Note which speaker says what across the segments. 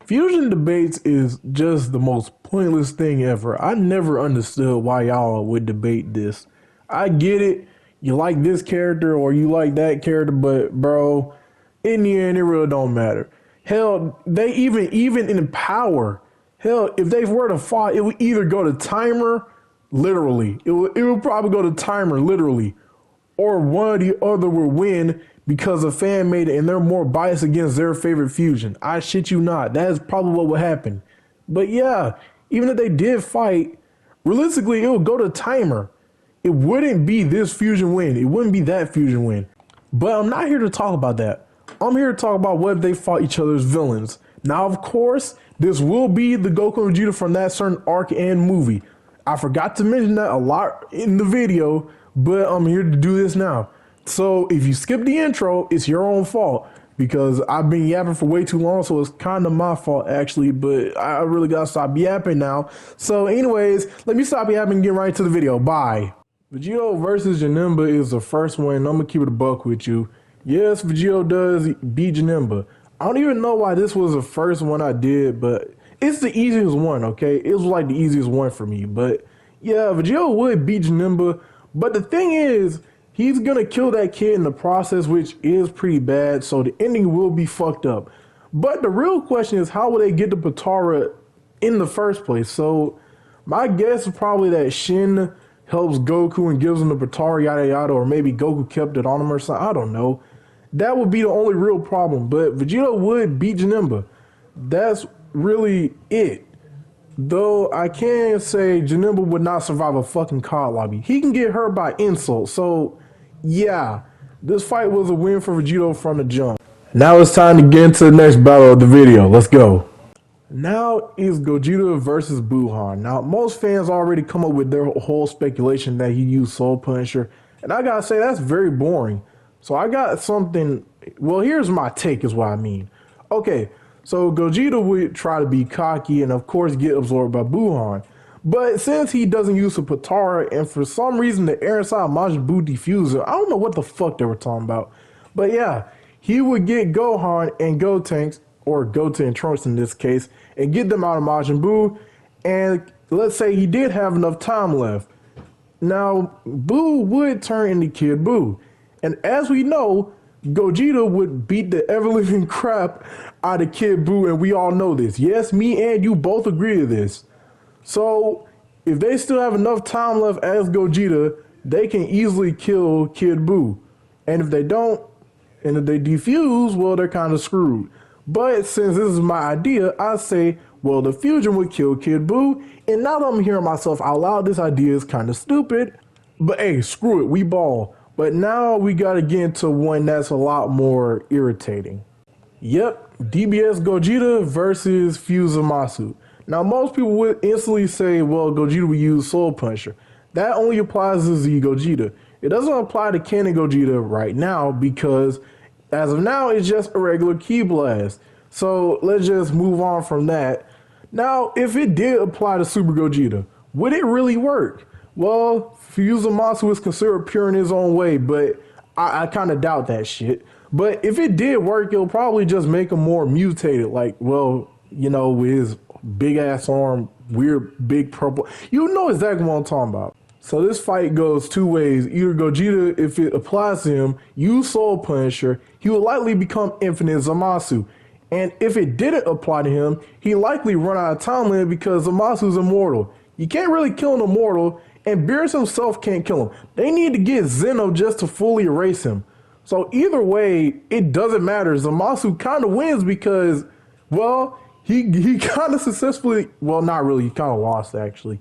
Speaker 1: Fusion debates is just the most pointless thing ever. I never understood why y'all would debate this. I get it. You like this character or you like that character, but bro, in the end, it really don't matter. Hell, they even in power. Hell, if they were to fight, it would either go to timer, literally. It would probably go to timer, literally, or one or the other will win because a fan made it and they're more biased against their favorite fusion. I shit you not. That is probably what would happen. But yeah, even if they did fight, realistically, it would go to timer. It wouldn't be this fusion win. It wouldn't be that fusion win. But I'm not here to talk about that. I'm here to talk about what if they fought each other's villains. Now, of course, this will be the Goku and Vegeta from that certain arc and movie. I forgot to mention that a lot in the video, but I'm here to do this now. So if you skip the intro, it's your own fault because I've been yapping for way too long. So it's kind of my fault actually, but I really got to stop yapping now. So anyways, let me stop yapping and get right to the video. Bye. Vegito versus Janemba is the first one. I'm going to keep it a buck with you. Yes, Vegito does beat Janemba. I don't even know why this was the first one I did, but it's the easiest one, okay? It was like the easiest one for me. But yeah, Vegito would beat Janemba. But the thing is, he's going to kill that kid in the process, which is pretty bad. So the ending will be fucked up. But the real question is, how will they get the Potara in the first place? So my guess is probably that Shin helps Goku and gives him the Potara, yada yada, or maybe Goku kept it on him or something. I don't know. That would be the only real problem. But Vegito would beat Janemba. That's really it. Though I can say Janemba would not survive a fucking COD lobby. He can get hurt by insult. So yeah, this fight was a win for Vegito from the jump. Now it's time to get into the next battle of the video. Let's go. Now is Gogeta versus Buhan. Now, most fans already come up with their whole speculation that he used Soul Punisher. And I gotta say, that's very boring. So I got something, well, here's my take is what I mean. Okay, so Gogeta would try to be cocky and of course get absorbed by Buhan. But since he doesn't use a Potara and for some reason the air inside Majin Buu diffuser, I don't know what the fuck they were talking about. But yeah, he would get Gohan and Gotenks, or Goten and Trunks in this case, and get them out of Majin Buu. And let's say he did have enough time left. Now, Buu would turn into Kid Buu. And as we know, Gogeta would beat the ever-living crap out of Kid Buu, and we all know this. Yes, me and you both agree to this. So, if they still have enough time left as Gogeta, they can easily kill Kid Buu. And if they don't, and if they defuse, well, they're kind of screwed. But since this is my idea, I say, well, the fusion would kill Kid Buu. And now that I'm hearing myself out loud, this idea is kind of stupid. But hey, screw it, we ball. But now we gotta get into one that's a lot more irritating. Yep, DBS Gogeta versus Fusamasu. Now most people would instantly say, well, Gogeta would use Soul Punisher. That only applies to Z Gogeta. It doesn't apply to Canon Gogeta right now because as of now, it's just a regular Ki Blast. So let's just move on from that. Now, if it did apply to Super Gogeta, would it really work? Well, Fusamasu is considered pure in his own way, but I kind of doubt that shit. But if it did work, it'll probably just make him more mutated. Like, well, you know, with his big ass arm, weird big purple. You know exactly what I'm talking about. So this fight goes two ways. Either Gogeta, if it applies to him, use Soul Punisher, he would likely become Infinite Zamasu. And if it didn't apply to him, he likely run out of time limit because Zamasu's immortal. You can't really kill an immortal, and Beerus himself can't kill him. They need to get Zeno just to fully erase him. So either way, it doesn't matter. Zamasu kind of wins because, well, he kind of successfully, well, not really, he kind of lost actually.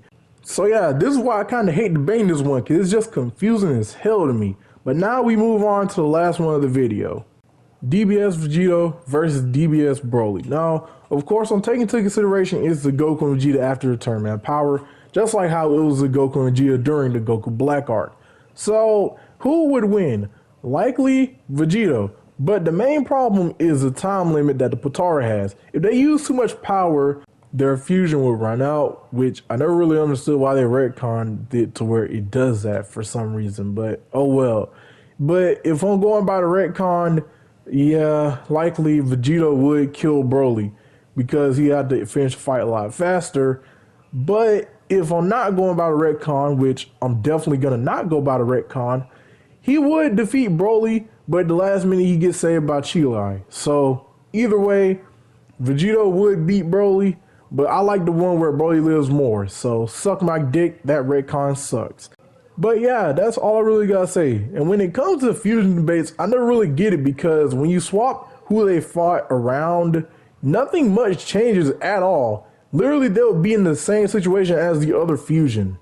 Speaker 1: So yeah, this is why I kind of hate debating this one because it's just confusing as hell to me. But now we move on to the last one of the video. DBS Vegito versus DBS Broly. Now, of course, I'm taking into consideration is the Goku and Vegeta after the Tournament of Power, just like how it was the Goku and Vegeta during the Goku Black arc. So, who would win? Likely Vegito. But the main problem is the time limit that the Potara has. If they use too much power, their fusion will run out, which I never really understood why they retconned it to where it does that for some reason, but oh well. But if I'm going by the retcon, yeah, likely Vegito would kill Broly. because he had to finish the fight a lot faster. But if I'm not going by the retcon, which I'm definitely gonna not go by the retcon, he would defeat Broly, but at the last minute he gets saved by Chilai. So either way, Vegito would beat Broly, but I like the one where Broly lives more. So suck my dick, that retcon sucks. But yeah, that's all I really gotta say. And when it comes to fusion debates, I never really get it because when you swap who they fought around, nothing much changes at all. Literally, they'll be in the same situation as the other fusion.